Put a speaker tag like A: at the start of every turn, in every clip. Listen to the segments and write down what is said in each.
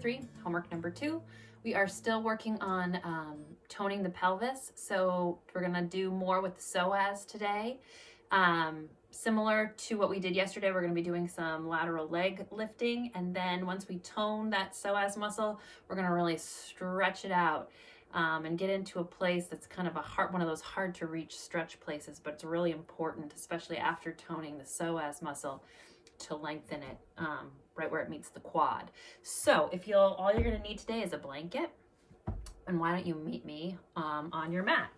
A: 3, homework number 2. We are still working on toning the pelvis, so we're gonna do more with the psoas today. Similar to what we did yesterday, we're gonna be doing some lateral leg lifting, and then once we tone that psoas muscle, we're gonna really stretch it out and get into a place that's kind of one of those hard to reach stretch places, but it's really important, especially after toning the psoas muscle, to lengthen it right where it meets the quad. So all you're gonna need today is a blanket, and why don't you meet me on your mat.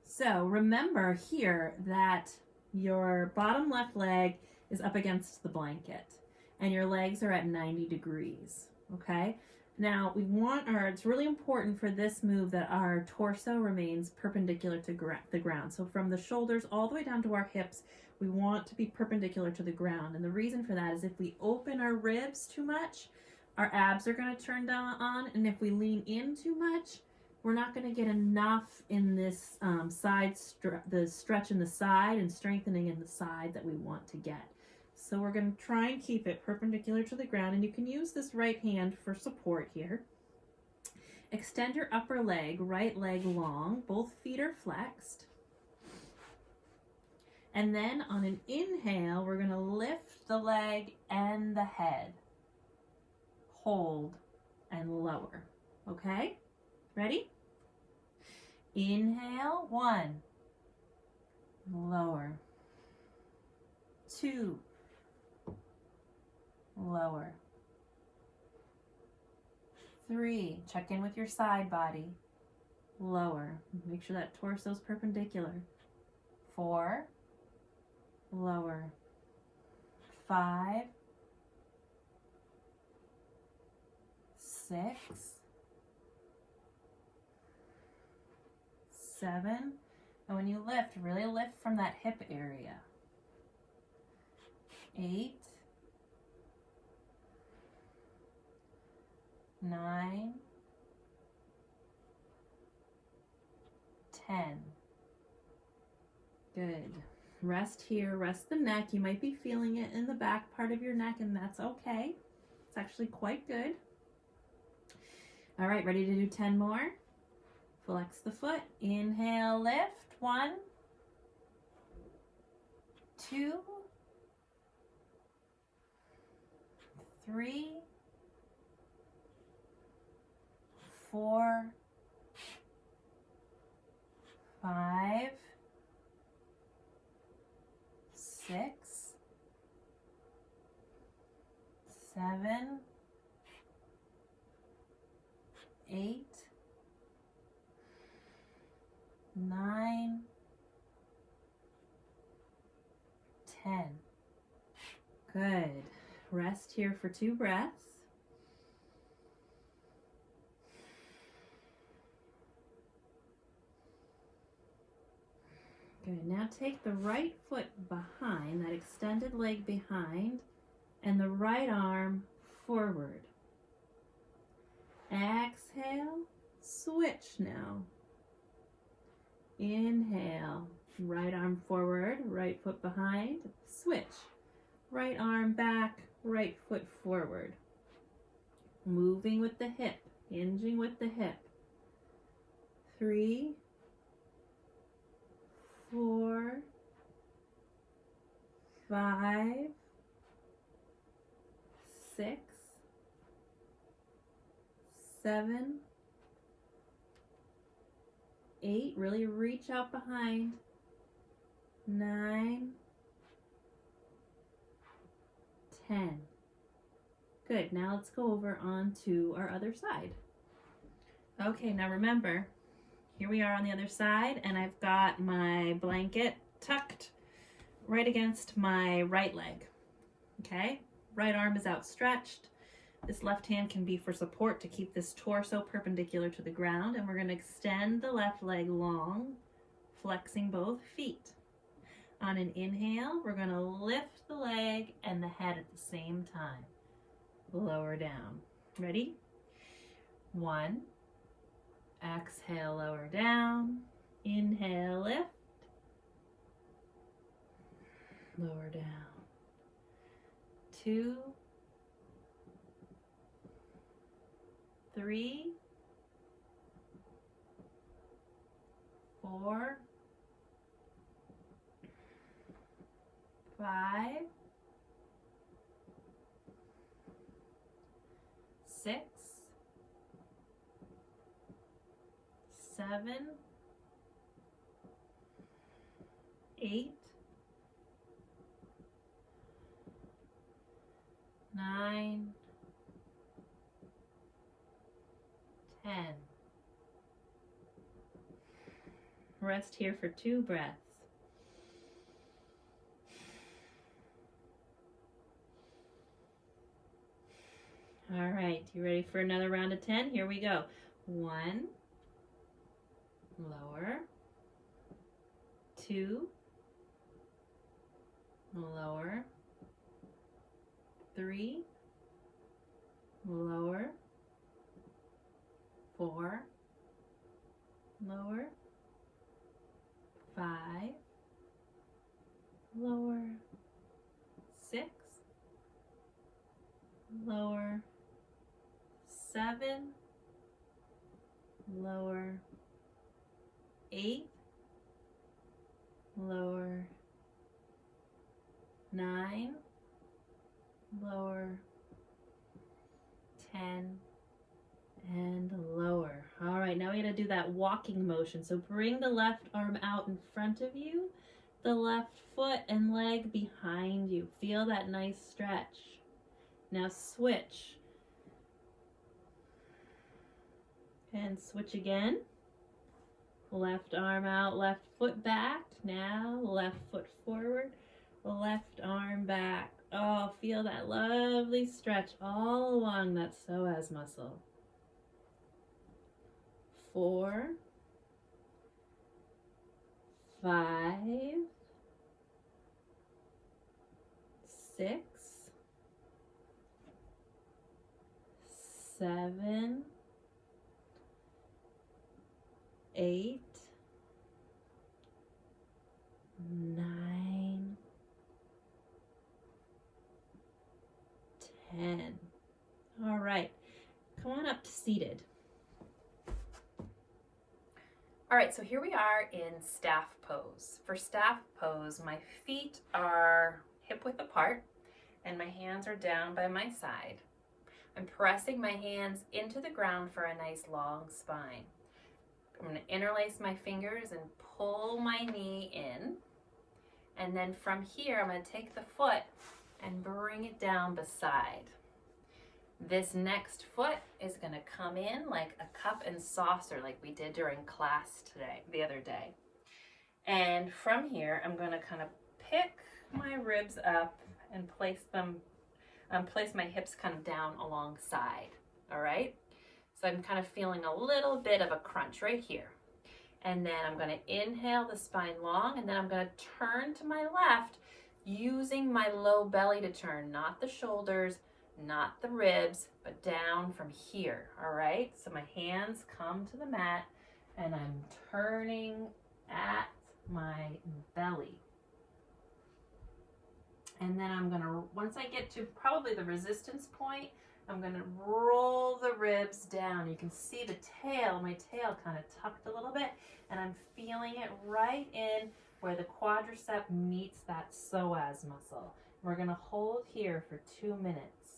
A: So remember here that your bottom left leg is up against the blanket and your legs are at 90 degrees, okay? Now it's really important for this move that our torso remains perpendicular to the ground. So from the shoulders all the way down to our hips, we want to be perpendicular to the ground. And the reason for that is if we open our ribs too much, our abs are going to turn down on, and if we lean in too much, we're not going to get enough in this the stretch in the side and strengthening in the side that we want to get. So we're going to try and keep it perpendicular to the ground, and you can use this right hand for support here. Extend your upper leg, right leg long, both feet are flexed. And then on an inhale, we're going to lift the leg and the head. Hold and lower, okay? Ready? Inhale, 1, lower, 2, lower, 3, check in with your side body, lower, make sure that torso's perpendicular, 4, lower, 5, 6, 7, and when you lift, really lift from that hip area. 8, 9, 10. Good. Rest here, rest the neck. You might be feeling it in the back part of your neck, and that's okay. It's actually quite good. All right, ready to do 10 more? Flex the foot. Inhale, lift. 1, 2, 3, 4, 5, 6, 7, 8, 9, 10. Good. Rest here for 2 breaths. Good. Now take the right foot behind, that extended leg behind, and the right arm forward. Exhale, switch now. Inhale, right arm forward, right foot behind, switch. Right arm back, right foot forward. Moving with the hip, hinging with the hip. 3, 4, 5, 6, 7, 8, really reach out behind. 9, 10. Good, now let's go over onto our other side. Okay, now remember, here we are on the other side, and I've got my blanket tucked right against my right leg. Okay, right arm is outstretched. This left hand can be for support to keep this torso perpendicular to the ground, and we're going to extend the left leg long, flexing both feet. On an inhale, we're going to lift the leg and the head at the same time. Lower down. Ready? 1, Exhale, lower down. Inhale, lift. Lower down. 2, 3, 4, 5, 6, 7, 8, 9, 10. Rest here for 2 breaths. All right, you ready for another round of 10? Here we go. 1, lower, 2, lower, 3, lower, 4, lower, 5, lower, 6, lower, 7, lower, 8, lower, 9, lower, 10, and lower. All right, now we're going to do that walking motion. So bring the left arm out in front of you, the left foot and leg behind you. Feel that nice stretch. Now switch. And switch again. Left arm out, left foot back. Now left foot forward, left arm back. Oh, feel that lovely stretch all along that psoas muscle. 4, 5, 6, 7, 8, 9, 10. All right, come on up to seated. All right, so here we are in staff pose. For staff pose, my feet are hip width apart and my hands are down by my side. I'm pressing my hands into the ground for a nice long spine. I'm going to interlace my fingers and pull my knee in. And then from here, I'm going to take the foot and bring it down beside. This next foot is going to come in like a cup and saucer like we did during class the other day. And from here, I'm going to kind of pick my ribs up and place my hips kind of down alongside, all right? So I'm kind of feeling a little bit of a crunch right here. And then I'm going to inhale the spine long, and then I'm going to turn to my left using my low belly to turn, not the shoulders, not the ribs, but down from here, all right? So my hands come to the mat, and I'm turning at my belly. And then I'm gonna, once I get to probably the resistance point, I'm gonna roll the ribs down. You can see the tail, my tail kind of tucked a little bit, and I'm feeling it right in where the quadricep meets that psoas muscle. We're gonna hold here for 2 minutes.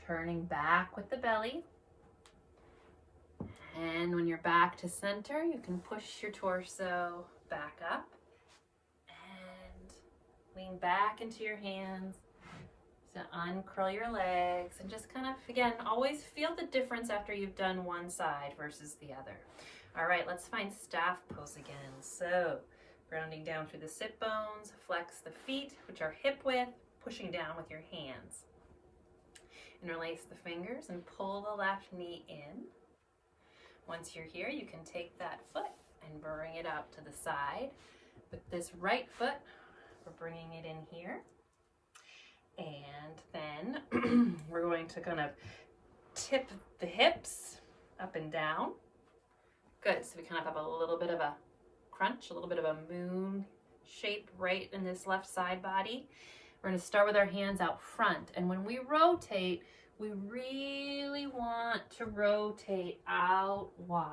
A: turning back with the belly. And when you're back to center, you can push your torso back up and lean back into your hands. So uncurl your legs and just kind of, again, always feel the difference after you've done one side versus the other. All right, let's find staff pose again. So grounding down through the sit bones, flex the feet, which are hip width, pushing down with your hands. Interlace the fingers and pull the left knee in. Once you're here, you can take that foot and bring it out to the side. With this right foot, we're bringing it in here. And then we're going to kind of tip the hips up and down. Good, so we kind of have a little bit of a crunch, a little bit of a moon shape right in this left side body. We're going to start with our hands out front. And when we rotate, we really want to rotate out wide.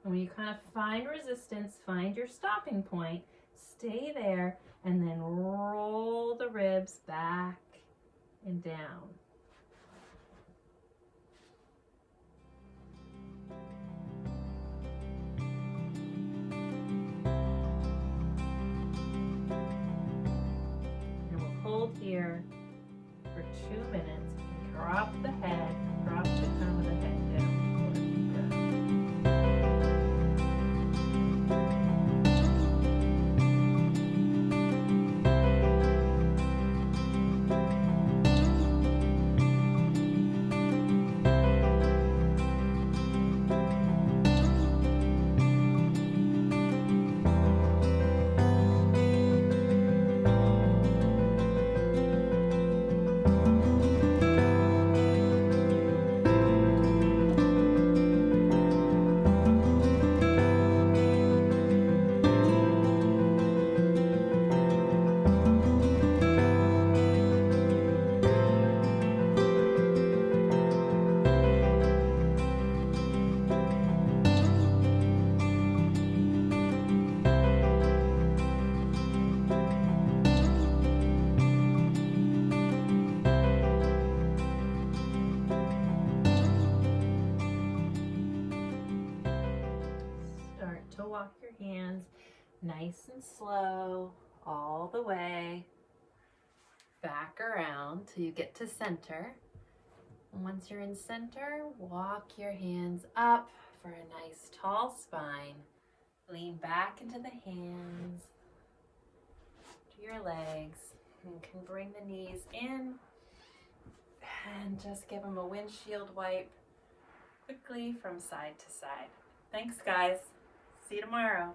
A: And when you kind of find resistance, find your stopping point, stay there, and then roll the ribs back and down. And we'll hold here for 2 minutes. Drop the head, drop the crown of the head down. To walk your hands nice and slow all the way back around till you get to center. And once you're in center, walk your hands up for a nice tall spine. Lean back into the hands, to your legs. You can bring the knees in and just give them a windshield wipe quickly from side to side. Thanks, guys. See you tomorrow.